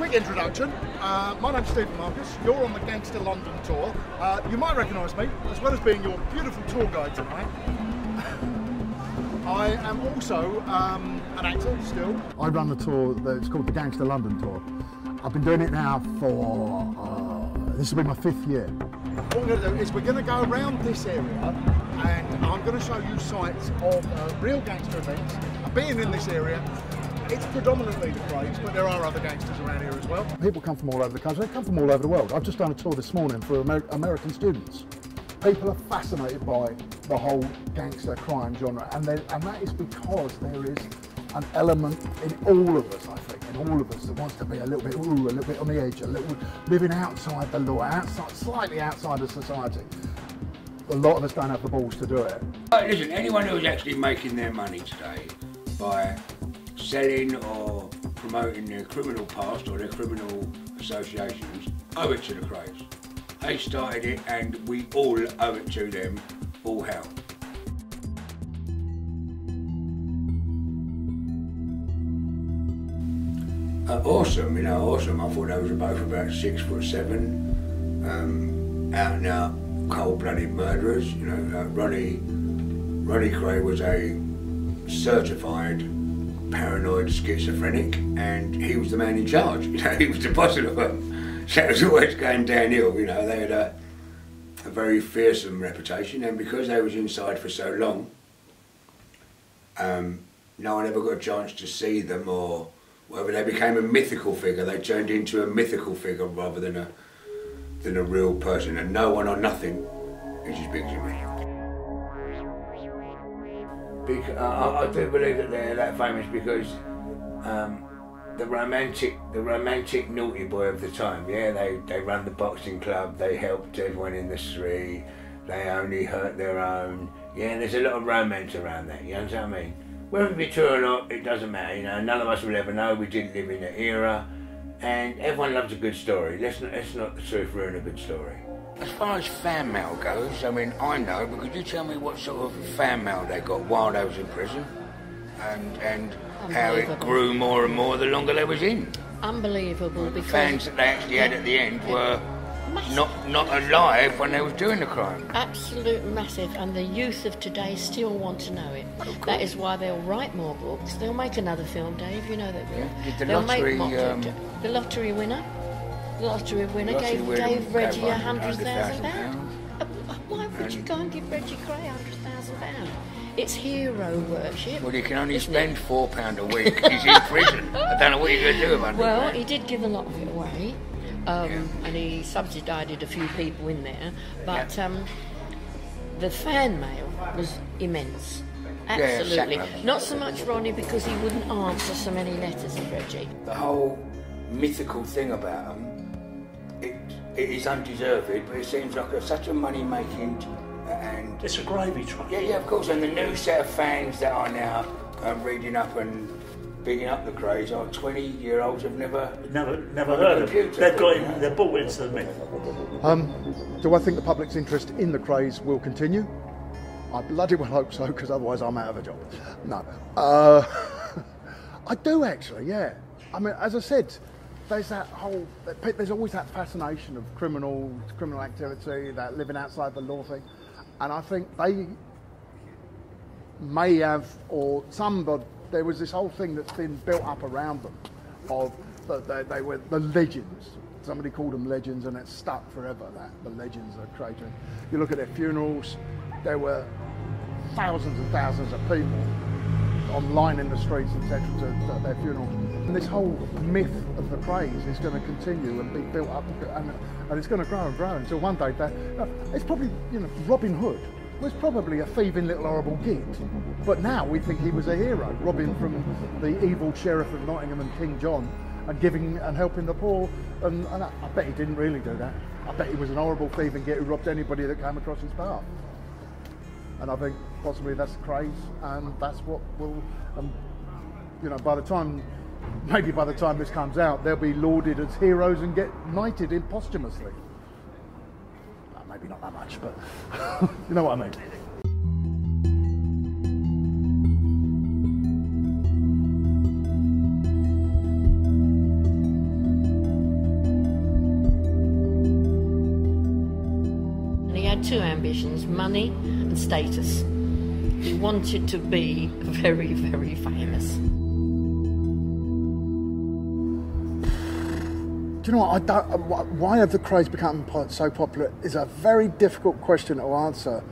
quick introduction. My name's Stephen Marcus. You're on the Gangster London tour. You might recognise me, as well as being your beautiful tour guide tonight. I am also an actor still. I run the tour that's called the Gangster London tour. I've been doing it now for, this will be my 5th year. What we're going to do is we're going to go around this area and I'm going to show you sites of real gangster events. Being in this area, it's predominantly the Krays, but there are other gangsters around here as well. People come from all over the country, they come from all over the world. I've just done a tour this morning for American students. People are fascinated by the whole gangster crime genre, and that is because there is an element in all of us, I think, in all of us that wants to be a little bit on the edge, a little living outside the law, slightly outside of society. A lot of us don't have the balls to do it. Listen, anyone who's actually making their money today by selling or promoting their criminal past or their criminal associations owe it to the Krays. They started it and we all owe it to them, all hell. Awesome, you know, awesome. I thought they was both about 6'7", out and out, cold-blooded murderers. You know, Ronnie Kray was a certified paranoid schizophrenic, and he was the man in charge. You know, he was the boss of them. So it was always going downhill. You know, they had a very fearsome reputation, and because they was inside for so long, no one ever got a chance to see them or whatever. They became a mythical figure. They turned into a mythical figure rather than a real person, and no one or nothing is as big as me. I do believe that they're that famous because the romantic naughty boy of the time, yeah, they ran the boxing club, they helped everyone in the street, they only hurt their own. Yeah, there's a lot of romance around that, you understand what I mean? Whether it be true or not, it doesn't matter, you know, none of us will ever know, we didn't live in the era, and everyone loves a good story. Let's not the truth ruin a good story. As far as fan mail goes, I mean, I know, but could you tell me what sort of fan mail they got while they was in prison? And how it grew more and more the longer they was in? Unbelievable, because the fans that they actually had at the end were not alive when they was doing the crime. Absolute massive, and the youth of today still want to know it. That is why they'll write more books. They'll make another film, Dave, you know they will. Yeah. They'll make the lottery winner. The lottery winner gave Reggie £100,000. Why would you go and give Reggie Kray £100,000? It's hero worship. Well, you can only spend £4 a week. He's in prison. I don't know what you're going to do about it. Well, he did give a lot of it away, and he subsidised a few people in there. But the fan mail was immense. Absolutely. Not so much Ronnie because he wouldn't answer so many letters of Reggie. The whole mythical thing about them, it is undeserved, but it seems like such a money-making and... It's a gravy train. Yeah, of course, and the new set of fans that are now reading up and bigging up the Krays are 20-year-olds who've never heard of it. They're bought into the myth. Do I think the public's interest in the Krays will continue? I bloody well hope so, because otherwise I'm out of a job. No. I do actually, yeah. I mean, as I said, there's always that fascination of criminal activity, that living outside the law thing, and I think they may have, or there was this whole thing that's been built up around them, of that they were the legends. Somebody called them legends, and it's stuck forever. That the legends are created. You look at their funerals, there were thousands and thousands of people online in the streets, etc., to their funerals. And this whole myth of the Krays is going to continue and be built up, and it's going to grow and grow until one day it's probably, you know, Robin Hood was probably a thieving little horrible git, but now we think he was a hero, robbing from the evil sheriff of Nottingham and King John, and giving and helping the poor. And I bet he didn't really do that. I bet he was an horrible thieving git who robbed anybody that came across his path. And I think possibly that's the Krays, and that's what will, you know, by the time this comes out, they'll be lauded as heroes and get knighted in posthumously. Maybe not that much, but you know what I mean. two ambitions: money and status. He wanted to be very, very famous. Do you know what? Why have the Krays become so popular is a very difficult question to answer.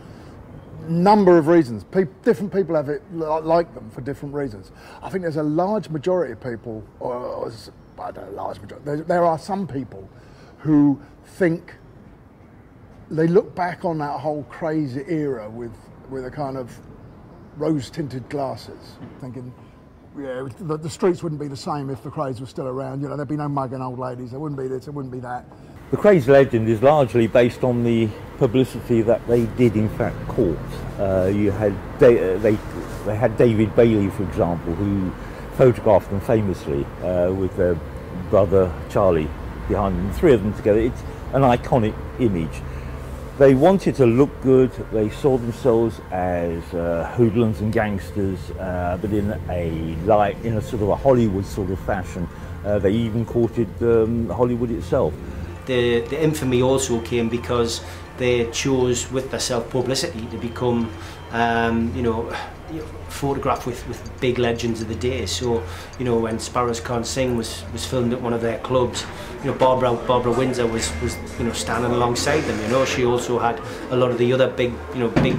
Number of reasons. Different people have it like them for different reasons. I think there's a large majority of people, or I don't know, large majority. There are some people who think they look back on that whole crazy era with a kind of rose-tinted glasses, thinking, yeah, the streets wouldn't be the same if the Krays were still around. You know, there'd be no mugging old ladies. There wouldn't be this. There wouldn't be that. The Krays legend is largely based on the publicity that they did in fact court. You had they had David Bailey, for example, who photographed them famously with their brother Charlie behind them, the three of them together. It's an iconic image. They wanted to look good. They saw themselves as hoodlums and gangsters, but in a sort of a Hollywood sort of fashion. They even courted Hollywood itself. The infamy also came because they chose, with their self-publicity, to become, photographed with big legends of the day. So, you know, when Sparrows Can't Sing was filmed at one of their clubs, you know, Barbara Windsor was standing alongside them. You know, she also had a lot of the other big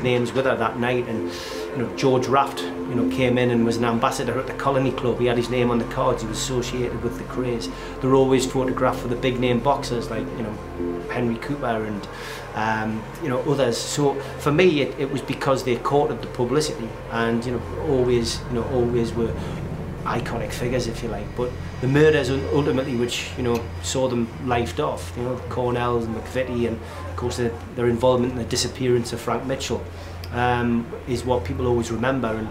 names with her that night, and you know, George Raft, you know, came in and was an ambassador at the Colony Club. He had his name on the cards. He was associated with the Krays. They're always photographed for the big name boxers like, you know, Henry Cooper and others. So for me, it was because they courted the publicity, and always were iconic figures, if you like. But the murders ultimately, which saw them lifed off, Cornell's and McVitie, and of course their involvement in the disappearance of Frank Mitchell, is what people always remember. And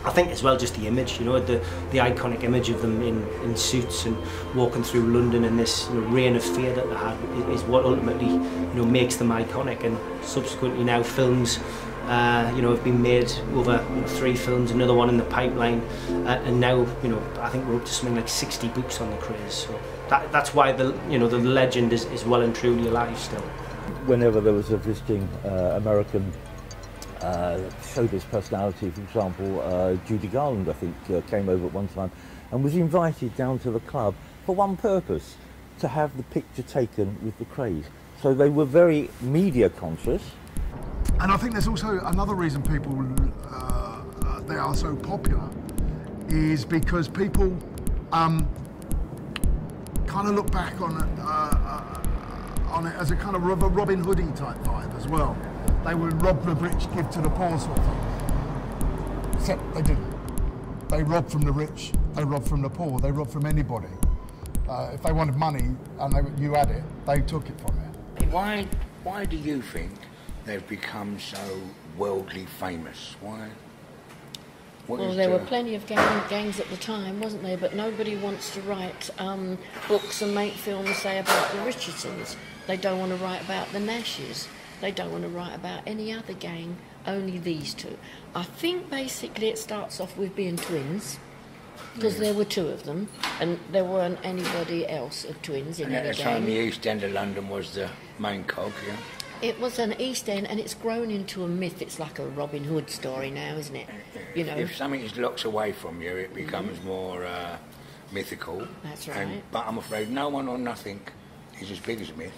I think as well, just the image, the iconic image of them in suits and walking through London in this reign of fear that they had is what ultimately makes them iconic. And subsequently now films have been made, over 3 films, another one in the pipeline, and now I think we're up to something like 60 books on the Krays. So that's why the legend is well and truly alive still. Whenever there was a visiting American showbiz personality, for example, Judy Garland, I think, came over at one time and was invited down to the club for one purpose: to have the picture taken with the Krays. So they were very media conscious. And I think there's also another reason people they are so popular is because people kind of look back on it as a kind of Robin Hooding type vibe as well. They would rob the rich, give to the poor sort of thing. Except they didn't. They robbed from the rich, they robbed from the poor, they robbed from anybody. If they wanted money and you had it, they took it from you. Why do you think they've become so worldly famous? Why? Well, there were plenty of gangs at the time, wasn't there? But nobody wants to write books and make films, say, about the Richardsons. They don't want to write about the Nashes. They don't want to write about any other gang, only these two. I think basically it starts off with being twins, because there were 2 of them, and there weren't anybody else of twins in any gang. At the time, the East End of London was the main cog, yeah? It was an East End, and it's grown into a myth. It's like a Robin Hood story now, isn't it? If something is locked away from you, it becomes more mythical. That's right. But I'm afraid no one or nothing is as big as a myth.